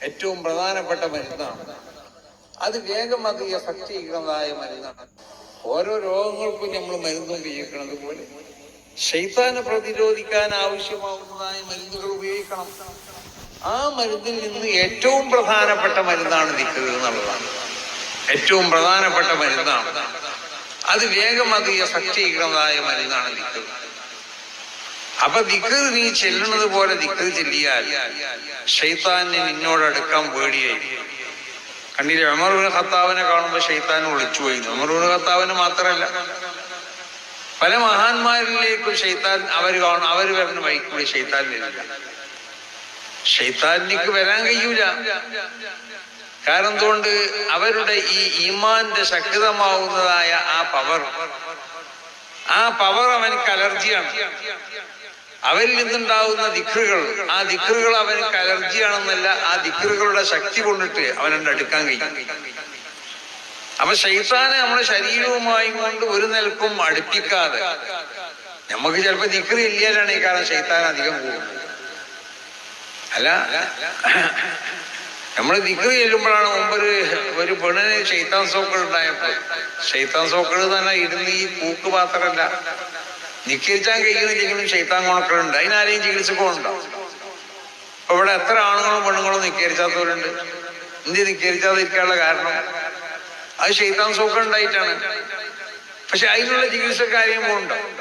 ഏറ്റവും പ്രധാനപ്പെട്ട മരുന്നാണ്. അത് വേഗം അത് എഫക്ട് ചെയ്യുന്നതായ മരുന്നാണ്. ഓരോ രോഗങ്ങൾക്കും നമ്മൾ മരുന്ന് ഉപയോഗിക്കുന്നത് പോലെ ശൈത്താനെ പ്രതിരോധിക്കാൻ ആവശ്യമാവുന്നതായ മരുന്നുകൾ ഉപയോഗിക്കണം. ആ മരുന്നിൽ നിന്ന് ഏറ്റവും പ്രധാനപ്പെട്ട മരുന്നാണ് ദിക്ർ എന്നുള്ളതാണ്. ഏറ്റവും പ്രധാനപ്പെട്ട മരുന്നാണ്. അത് വേഗം അത് എഫക്ട് ചെയ്യുന്നതായ മരുന്നാണ് ദിക്ർ. അപ്പൊ ദിക്ർ നീ ചെല്ലുന്നത് പോലെ ദിക്ർ ചെല്ലിയാൽ ശൈത്താനെ നിന്നോടടുക്കാൻ പേടിയായി. കണ്ടില്ലേ, ഉമർ ഇബ്നു ഖത്താബിനെ കാണുമ്പോൾ ശൈത്താൻ ഒളിച്ചുപോയി. ഉമർ ഇബ്നു ഖത്താബിന് മാത്രമല്ല, പല മഹാന്മാരിലേക്കും ശൈത്താൻ അവർ വരുന്ന വഴിക്കൂടി ശൈത്താൻ വരില്ല. ശൈത്താനിക്ക് വരാൻ കഴിയൂല. കാരണം എന്തുകൊണ്ട്? അവരുടെ ഈ ഈമാന്റെ ശക്തമാവുന്നതായ ആ പവർ അവനക്ക് അലർജിയാണ്. അവരിൽ നിന്നുണ്ടാവുന്ന ദിക്റുകൾ, ആ ദിക്റുകൾ അവനക്ക് അലർജിയാണെന്നല്ല, ആ ദിക്റുകളുടെ ശക്തി കൊണ്ടിട്ട് അവനെ അടുക്കാൻ കഴിയും. അപ്പൊ ശൈത്താനെ നമ്മുടെ ശരീരവുമായി കൊണ്ട് ഒരു നിലക്കും അടുപ്പിക്കാതെ, നമുക്ക് ചിലപ്പോ ദിക്ർ ഇല്ലാതാണ് ഈ കാരണം ശൈത്താൻ അധികം കൂടുന്നത്. അല്ല, നമ്മൾ ദിക്ർ ചെല്ലുമ്പോഴാണ് മുമ്പ് ഒരു പെണ്ണിന് ശൈത്താൻ സോക്കൾ ഉണ്ടായപ്പോൾ, ശൈത്താൻ സോക്കൾ എന്ന് പറഞ്ഞാൽ ഇരുന്ന് ഈ പൂക്ക് പാത്രമല്ല, നിക്കരിച്ചാൻ കഴിയുന്നില്ലെങ്കിലും ശൈത്താൻ കൊണക്കളുണ്ട്. അതിനാരെയും ചികിത്സക്കുണ്ടാവും. അപ്പൊ ഇവിടെ എത്ര ആണുങ്ങളും പെണ്ണുങ്ങളും നിക്കരിച്ചാത്തവരുണ്ട്. എന്ത് നിക്കരിച്ചാതിരിക്കാനുള്ള കാരണം? അത് ശൈത്താൻ സോക്കൾ ഉണ്ടായിട്ടാണ്. പക്ഷെ അതിനുള്ള ചികിത്സക്കാരെയും ഉണ്ടാവും.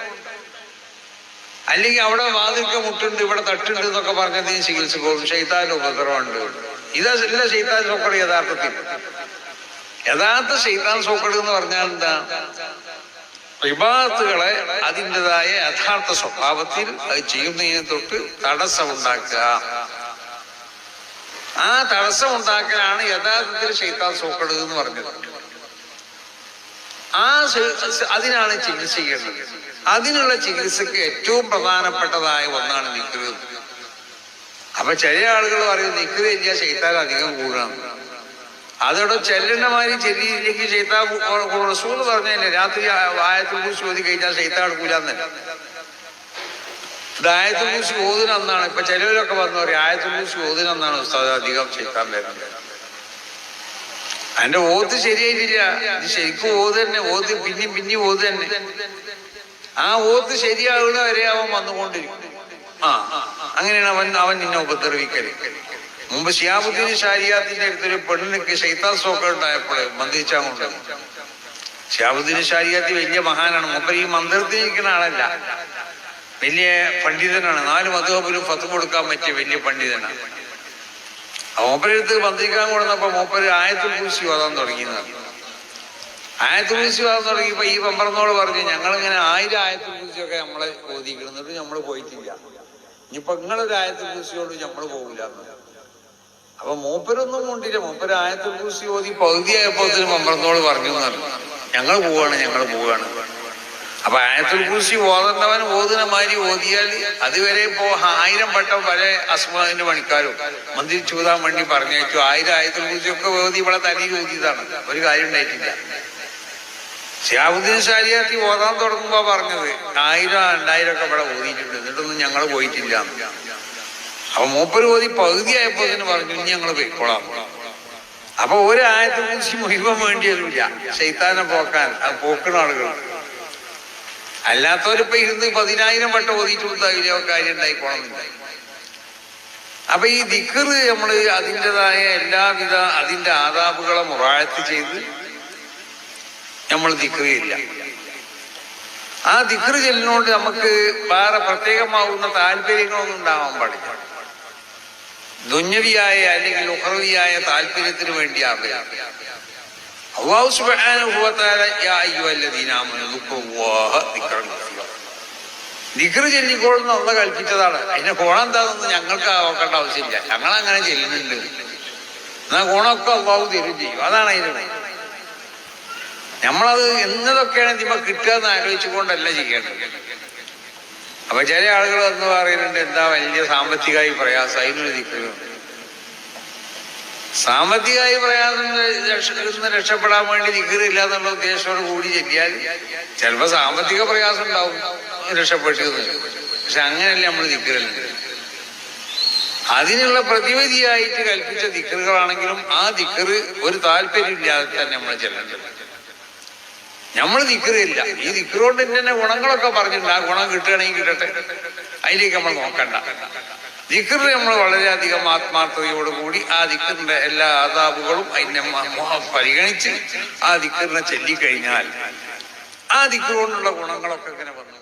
അല്ലെങ്കിൽ അവിടെ വാതിൽക്ക മുട്ടുണ്ട്, ഇവിടെ തട്ടുണ്ട് എന്നൊക്കെ പറഞ്ഞതിന് ചികിത്സക്കും ശൈത്താന്റെ ഉപദ്രവമുണ്ട്. ഇതല്ല ശൈത്താൻ സോക്കട്. യഥാർത്ഥ ശൈത്താൻ സോക്കട് എന്ന് പറഞ്ഞാൽ എന്താ? ഇബാദത്തുകളെ അതിൻ്റെതായ യഥാർത്ഥ സ്വഭാവത്തിൽ അത് ചെയ്യുന്നതിനെ തൊട്ട് തടസ്സമുണ്ടാക്കുക. ആ തടസ്സമുണ്ടാക്കലാണ് യഥാർത്ഥത്തിൽ ശൈത്താൻ സോക്കട് എന്ന് പറഞ്ഞത്. അതിനാണ് ചികിത്സ ചെയ്യേണ്ടത്. അതിനുള്ള ചികിത്സക്ക് ഏറ്റവും പ്രധാനപ്പെട്ടതായ ഒന്നാണ് ദിക്ർ. അപ്പൊ ചില ആളുകൾ പറയും ദിക്ർ ചെല്ലിയാൽ ശൈത്താൻ അധികം കൂടാണ്. അതോടെ ചെല്ലണ്ടമാതിരി ചെല്ലിയില്ലെങ്കിൽ ശൈത്താൻ റസൂൽ പറഞ്ഞല്ലേ, രാത്രി ആയത്തുൽ കുർസി ഓതി കഴിഞ്ഞാൽ ശൈത്താൻ എടുക്കൂലെന്നല്ല. ഇത് ആയത്തുൽ കുർസി ഓതിനെന്നാണ്. ഇപ്പൊ ചിലവരൊക്കെ വന്നു പറയും ആയത്തുൽ കുർസി ഓതിനെന്നാണ് ഉസ്താദ് അധികം ശൈത്താൻ വരുന്നത്. അതിന്റെ ഓത്ത് ശരിയായിട്ടില്ല. ഇത് ശരിക്കും ഓത് തന്നെ, ഓത് പിന്നെയും ഓത് തന്നെ. ആ ഓത്ത് ശരിയാവുന്ന വരെ അവൻ വന്നുകൊണ്ടിരിക്കും. അങ്ങനെയാണ് അവൻ നിന്നെ ഉപദ്രവിക്കല്. മുമ്പ് ശിഹാബുദ്ദീൻ ഷാരിയാത്തിന്റെ അടുത്തൊരു പെണ്ണിനൊക്കെ ശൈത്താൻ സോക്കർ ഉണ്ടായപ്പോൾ മന്ത്രിച്ചാൻ കൊണ്ട്. ശിഹാബുദ്ദീൻ ഷാരിയാത്തി വലിയ മഹാനാണ്. മുമ്പ് ഈ മന്ത്രത്തിലിരിക്കുന്ന ആളല്ല, വലിയ പണ്ഡിതനാണ്. 4 മദ്ഹബിലും ഫത്വ കൊടുക്കാൻ പറ്റിയ വലിയ പണ്ഡിതനാണ്. മൂപ്പരെടുത്ത് മന്ത്രിക്കാൻ കൊടുന്നപ്പോ മൂപ്പര് ആയത്തുൽ കുർസി ഓതാൻ തുടങ്ങിയെന്നാണ്. ആയത്തുൽ കുർസി ഓതാൻ തുടങ്ങിയപ്പോ ഈ മെമ്പറിനോട് പറഞ്ഞു, ഞങ്ങളിങ്ങനെ 1000 ആയത്തുൽ കുർസിയൊക്കെ നമ്മളെ ഓതിക്കിടുന്നിട്ട് നമ്മൾ പോയിട്ടില്ല, ഇനിയിപ്പൊ നിങ്ങളൊരു ആയത്തുൽ കുർസിയോട് നമ്മൾ പോകില്ല. അപ്പൊ മൂപ്പരൊന്നും കൊണ്ടില്ല. മൂപ്പര് ആയത്തുൽ കുർസി ഓതി പകുതിയായപ്പോ മെമ്പറിനോട് പറഞ്ഞു എന്നാണ്, ഞങ്ങൾ പോവാണ്. അപ്പൊ ആയത്തുൽ കുർസി ഓതേണ്ടവൻ ഓതുന്ന മാതിരി ഓതിയാൽ അതുവരെ ഇപ്പോ 1000 വട്ടം പല അസ്മാദിന്റെ പണിക്കാരും മന്ത്രി ചൂതാൻ വേണ്ടി പറഞ്ഞേച്ചു 1000 ആയത്തുൽ കുർസി ഒക്കെ ഓതി ഇവിടെ തലയിൽ ഓതിയതാണ്. ഒരു കാര്യം ഉണ്ടായിട്ടില്ല. ശിഹാബുദ്ദീൻ ഷാരിയാത്തി ഓതാൻ തുടങ്ങുമ്പോ പറഞ്ഞത് 1000 2000 ഒക്കെ ഇവിടെ ഓതിയിട്ടുണ്ട്, എന്നിട്ടൊന്നും ഞങ്ങൾ പോയിട്ടില്ല. അപ്പൊ മൂപ്പര് ഓതി പകുതിയായപ്പോ പറഞ്ഞു, ഇനി ഞങ്ങൾ പോയിക്കോളാം. അപ്പൊ ഒരു ആയത്തുൽ കുർസി മുഴുവൻ വേണ്ടിയൊന്നുമില്ല ശൈത്താനെ പോക്കാൻ. അത് പോക്കണ ആളുകൾ. അല്ലാത്തവരിപ്പോ ഇരുന്ന് 10,000 വട്ടം ഓതിയിട്ട് കൊടുത്താൽ കാര്യം ഉണ്ടായിക്കോണമെന്നില്ല. അപ്പൊ ഈ ദിക്ർ നമ്മള് അതിൻ്റെതായ എല്ലാവിധ അതിന്റെ ആദാബുകളെ മുറാഅത്ത് ചെയ്ത് നമ്മൾ ദിക്ർ ചെയ്യില്ല. ആ ദിക്ർ ചെല്ലിനോണ്ട് നമുക്ക് വേറെ പ്രത്യേകമാവുന്ന താല്പര്യങ്ങളൊന്നും ഉണ്ടാവാൻ പാടില്ല. ദുന്യവിയായ അല്ലെങ്കിൽ ഉഖറവിയായ താല്പര്യത്തിന് വേണ്ടിയാവില്ല. അല്ലാഹു സുബ്ഹാനഹു വ തആല യാ അയ്യുഹല്ലദീന ആമനൂ ദുക്റുല്ലാഹ ദിക്റൻ കസീറ, ദിക്ർ ചൊല്ലിക്കോളുന്ന അല്ലാഹു കൽപ്പിച്ചതാണ്. അതിന്റെ ഗുണം എന്താണെന്ന് ഞങ്ങൾക്ക് നോക്കേണ്ട ആവശ്യമില്ല. ഞങ്ങൾ അങ്ങനെ ചെല്ലുന്നുണ്ട്. എന്നാ ഗുണമൊക്കെ അല്ലാഹു തരും ചെയ്യും. അതാണ് അതിന്. നമ്മളത് എന്നതൊക്കെയാണ് ഇതിമ്മ കിട്ടുക എന്ന് ആലോചിച്ചുകൊണ്ടല്ല ചെയ്യേണ്ടത്. അപ്പൊ ചില ആളുകൾ എന്ന് പറയുന്നുണ്ട്, എന്താ വലിയ സാമ്പത്തികമായി പ്രയാസം, അതിനൊരു ദിക്റുണ്ട്. സാമ്പത്തികമായി പ്രയാസം രക്ഷപ്പെടാൻ വേണ്ടി ദിക്ർ ഇല്ല എന്നുള്ള ഉദ്ദേശത്തോട് കൂടി ചെല്ലിയാൽ ചിലപ്പോ സാമ്പത്തിക പ്രയാസം ഉണ്ടാവും, രക്ഷപ്പെട്ടു. പക്ഷെ അങ്ങനെയല്ല നമ്മൾ ദിക്റല്ല. അതിനുള്ള പ്രതിവിധിയായിട്ട് കൽപ്പിച്ച ദിക്റുകളാണെങ്കിലും ആ ദിക്റ് ഒരു താല്പര്യമില്ലാതെ തന്നെ നമ്മൾ ചെല്ലേണ്ടത്. നമ്മൾ ദിക്റില്ല, ഈ ദിക്റ് കൊണ്ട് തന്നെ ഗുണങ്ങളൊക്കെ പറഞ്ഞിട്ടുണ്ട്. ആ ഗുണം കിട്ടുകയാണെങ്കിൽ കിട്ടട്ടെ, അതിലേക്ക് നമ്മൾ നോക്കണ്ട. ദിക്റ് നമ്മൾ വളരെയധികം ആത്മാർത്ഥതയോടുകൂടി ആ ദിക്റിന്റെ എല്ലാ ആദാബുകളും അതിനെ പരിഗണിച്ച് ആ ദിക്റിനെ ചൊല്ലിക്കഴിഞ്ഞാൽ ആ ദിക്റ് കൊണ്ടുള്ള ഗുണങ്ങളൊക്കെ ഇങ്ങനെ വന്നു.